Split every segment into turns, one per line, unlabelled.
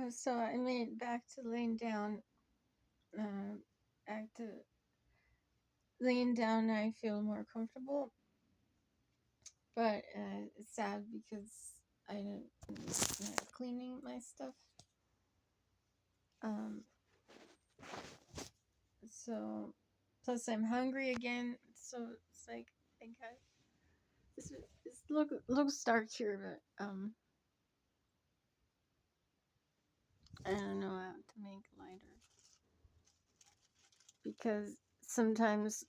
So I made it back to laying down. Back to laying down, I feel more comfortable. But it's sad because I didn't cleaning my stuff. Um, so plus I'm hungry again. So it's like I got this looks dark here, but I don't know how to make it lighter because sometimes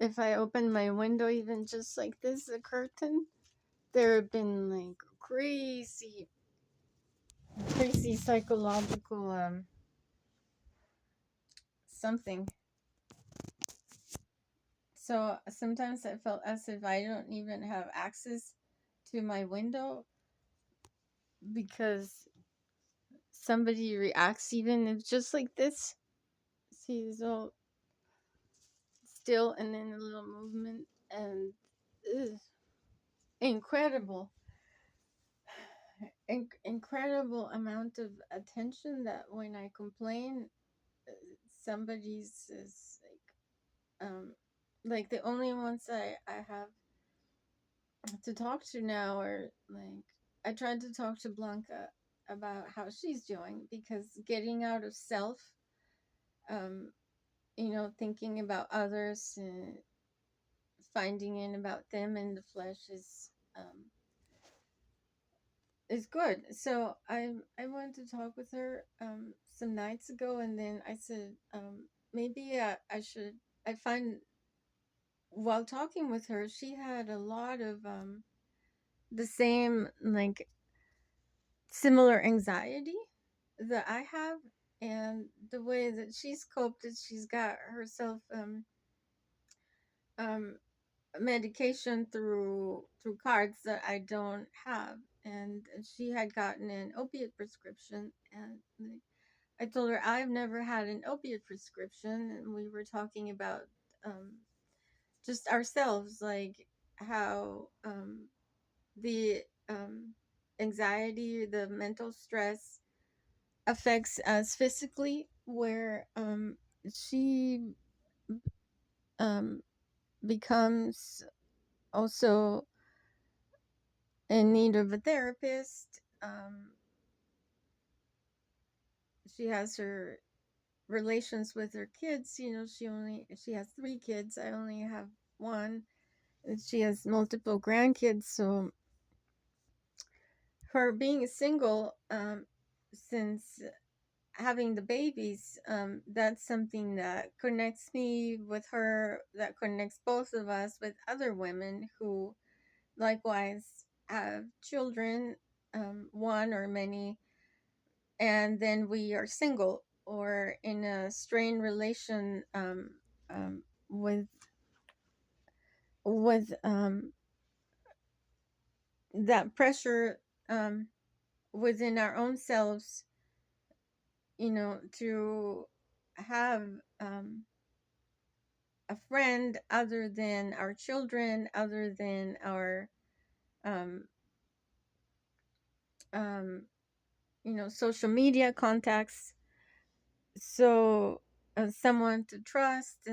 if I open my window even just like this, a curtain, there have been like crazy psychological something. So sometimes I felt as if I don't even have access to my window because somebody reacts even if just like this. See, it's all still and then a little movement and ugh, incredible, incredible amount of attention that when I complain, uh, somebody's is like the only ones I have to talk to now are like I tried to talk to Blanca about how she's doing because getting out of self, um, thinking about others and finding in about them in the flesh is good. So I wanted to talk with her some nights ago, and then I said maybe I should. I find while talking with her, she had a lot of the same like similar anxiety that I have, and the way that she's coped is she's got herself um medication through cards that I don't have, and she had gotten an opiate prescription, and like, I told her I've never had an opiate prescription, and we were talking about um just ourselves, like how the anxiety, the mental stress affects us physically, where she um, becomes also in need of a therapist. She has her relations with her kids. She has three kids. I only have one, and she has multiple grandkids. So her being single, since having the babies, that's something that connects me with her, that connects both of us with other women who likewise have children, one or many, and then we are single or in a strained relation um, with with that pressure um, within our own selves, to have um, a friend other than our children, other than our um, um, social media contacts. So someone to trust.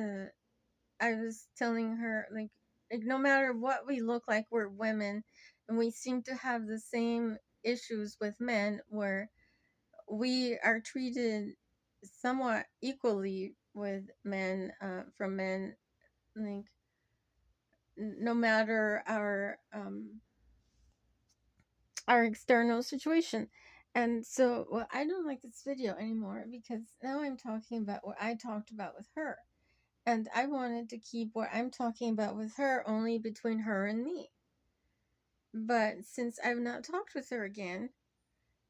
I was telling her like no matter what we look like, we're women, and we seem to have the same issues with men where we are treated somewhat equally with men, from men, like no matter our external situation. And so, well, I don't like this video anymore because now I'm talking about what I talked about with her. And I wanted to keep what I'm talking about with her only between her and me. But since I've not talked with her again,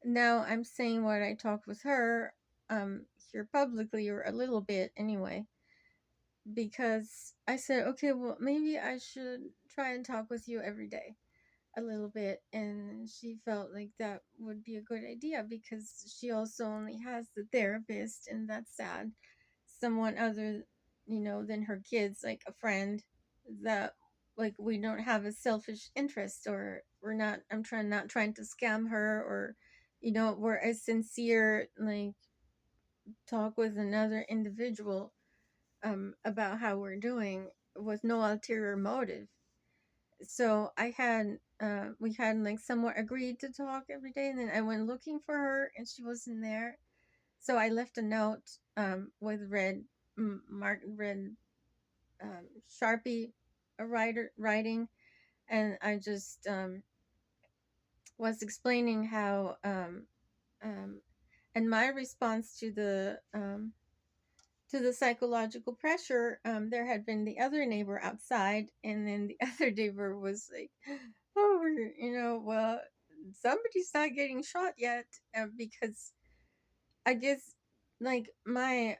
now I'm saying what I talked with her here publicly, or a little bit anyway, because I said, okay, well, maybe I should try and talk with you every day a little bit. And she felt like that would be a good idea because she also only has the therapist, and that's sad. Someone other, than her kids, like a friend that, like, we don't have a selfish interest, or we're not, I'm trying not trying to scam her or where a sincere, like, talk with another individual about how we're doing with no ulterior motive. So we had like somewhat agreed to talk every day, and then I went looking for her and she wasn't there. So I left a note with red Sharpie writing, and I just was explaining how and my response to the psychological pressure. There had been the other neighbor outside, and then the other neighbor was like, "Oh, well, somebody's not getting shot yet," because I guess, like, my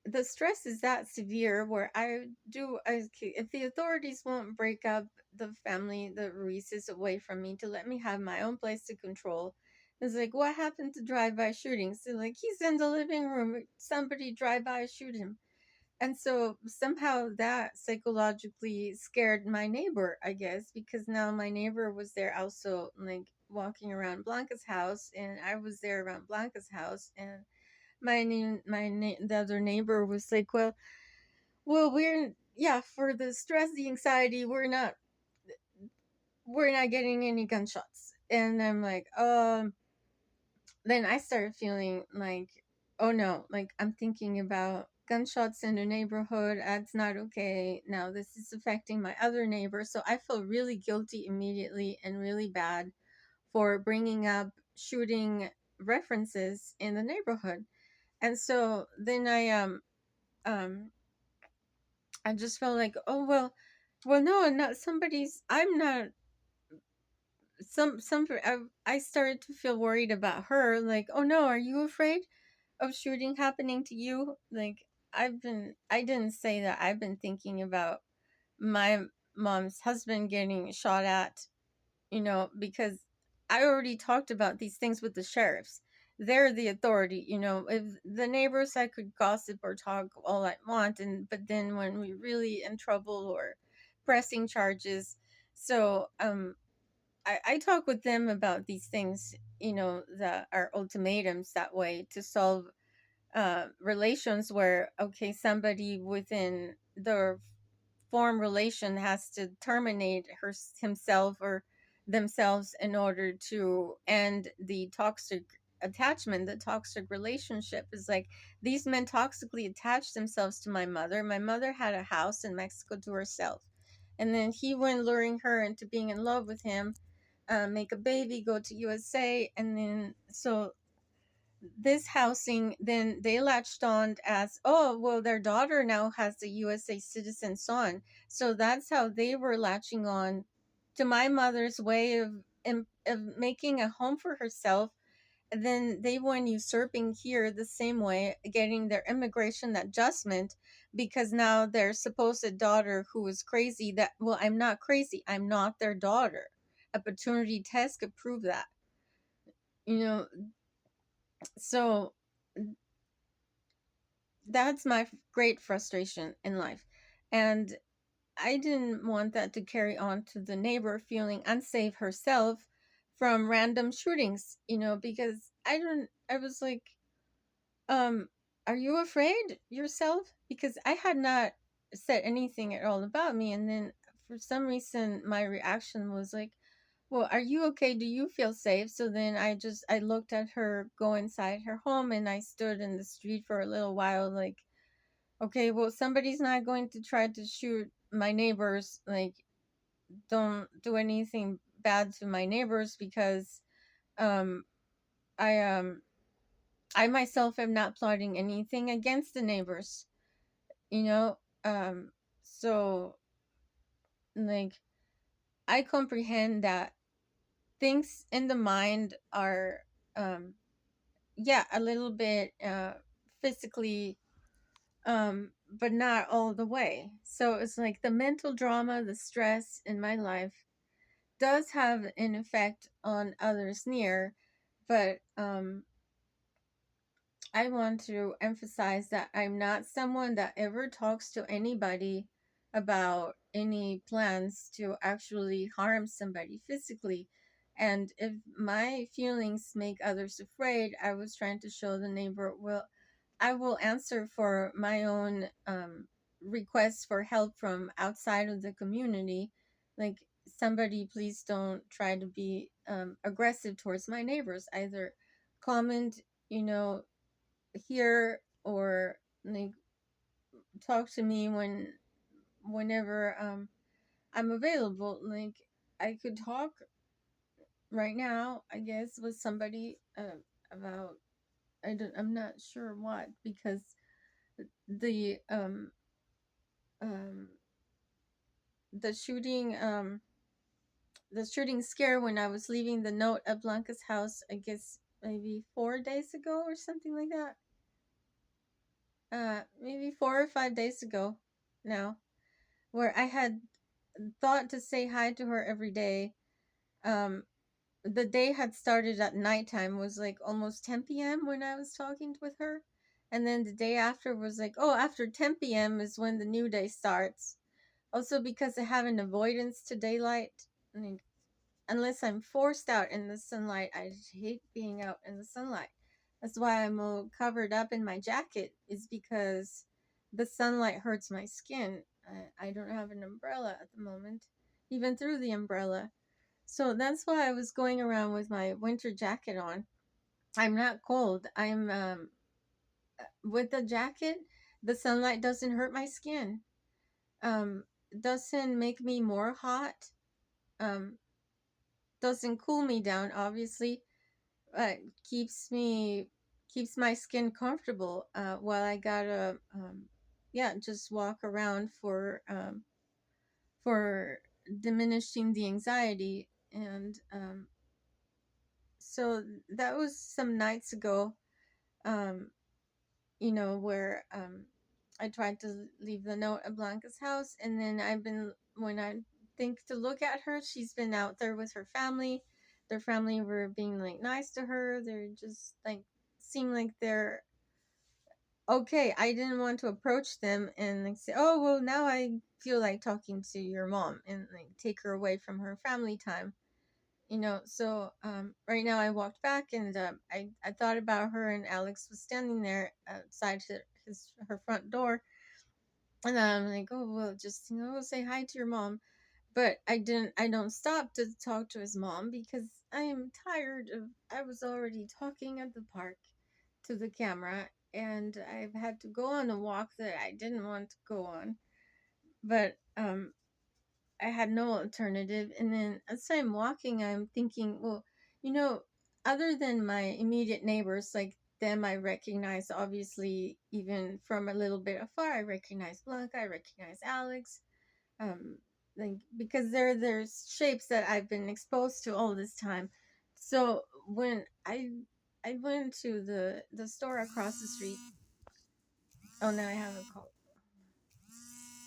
the stress is that severe where if the authorities won't break up the family, the Ruizes, away from me to let me have my own place to control. It's like, what happened to drive-by shootings? So, like, he's in the living room, somebody drive by, shoot him. And so somehow that psychologically scared my neighbor, I guess, because now my neighbor was there also, like, walking around Blanca's house, and I was there around Blanca's house, and the other neighbor was like, well, we're, yeah, for the stress, the anxiety, we're not getting any gunshots. And I'm like, then I started feeling like, oh no, like, I'm thinking about gunshots in the neighborhood. That's not okay. Now this is affecting my other neighbor. So I felt really guilty immediately and really bad for bringing up shooting references in the neighborhood. And so then um I just felt like, oh well, no, not somebody's. I'm not some. I started to feel worried about her. Like, oh no, are you afraid of shooting happening to you? Like, I didn't say that. I've been thinking about my mom's husband getting shot at, because I already talked about these things with the sheriffs. They're the authority, If the neighbors, I could gossip or talk all I want, but then when we really in trouble or pressing charges, so I talk with them about these things, that are ultimatums, that way to solve relations where, okay, somebody within the form relation has to terminate himself or themselves in order to end the toxic attachment, the toxic relationship. Is like, these men toxically attached themselves to my mother. My mother had a house in Mexico to herself, and then he went luring her into being in love with him, make a baby, go to USA, and then so this housing, then they latched on as, oh, well, their daughter now has a USA citizen son. So that's how they were latching on to my mother's way of making a home for herself. And then they went usurping here the same way, getting their immigration adjustment, because now their supposed daughter, who is crazy, that, well, I'm not crazy, I'm not their daughter. A paternity test could prove that. You know, so that's my great frustration in life. And I didn't want that to carry on to the neighbor feeling unsafe herself from random shootings, because I was like, um, are you afraid yourself? Because I had not said anything at all about me. And then for some reason, my reaction was like, well, are you okay? Do you feel safe? So then I looked at her go inside her home, and I stood in the street for a little while, like, okay, well, somebody's not going to try to shoot my neighbors. Like, don't do anything bad to my neighbors, because um I I myself am not plotting anything against the neighbors, you know? So, like, I comprehend that things in the mind are, um yeah, a little bit physically, but not all the way. So it's like the mental drama, the stress in my life does have an effect on others near, but I want to emphasize that I'm not someone that ever talks to anybody about any plans to actually harm somebody physically. And if my feelings make others afraid, I was trying to show the neighbor, well, I will answer for my own requests for help from outside of the community. Like, somebody please don't try to be aggressive towards my neighbors. Either comment, you know, here, or like talk to me whenever I'm available. Like, I could talk right now, I guess, with somebody about, I'm not sure what, because the um the shooting the shooting scare when I was leaving the note at Blanca's house, I guess maybe 4 days ago or something like that. Maybe 4 or 5 days ago now, where I had thought to say hi to her every day. Um, the day had started at nighttime, was like almost 10 p.m. when I was talking with her. And then the day after was like, oh, after 10 p.m. is when the new day starts. Also, because I have an avoidance to daylight. I mean, unless I'm forced out in the sunlight, I hate being out in the sunlight. That's why I'm all covered up in my jacket, is because the sunlight hurts my skin. I don't have an umbrella at the moment, even through the umbrella. So that's why I was going around with my winter jacket on. I'm not cold. I'm with the jacket, the sunlight doesn't hurt my skin. Um doesn't make me more hot. Um doesn't cool me down, obviously, but keeps my skin comfortable while I gotta yeah, just walk around for diminishing the anxiety. And so that was some nights ago, um where I tried to leave the note at Blanca's house, and then when I think to look at her, she's been out there with her family. Their family were being like nice to her. They're just like, seem like they're okay. I didn't want to approach them and like say, oh, well, now I feel like talking to your mom, and like take her away from her family time. So right now I walked back, and I thought about her, and Alex was standing there outside her front door. And I'm like, oh, well, just say hi to your mom. But I don't stop to talk to his mom, because I am tired of, I was already talking at the park to the camera, and I've had to go on a walk that I didn't want to go on. But I had no alternative. And then as I'm walking, I'm thinking, well, you know, other than my immediate neighbors, like them, I recognize, obviously, even from a little bit afar. I recognize Blanca, I recognize Alex, um, like, because there's shapes that I've been exposed to all this time. So when I went to the store across the street. Oh, now I have a call.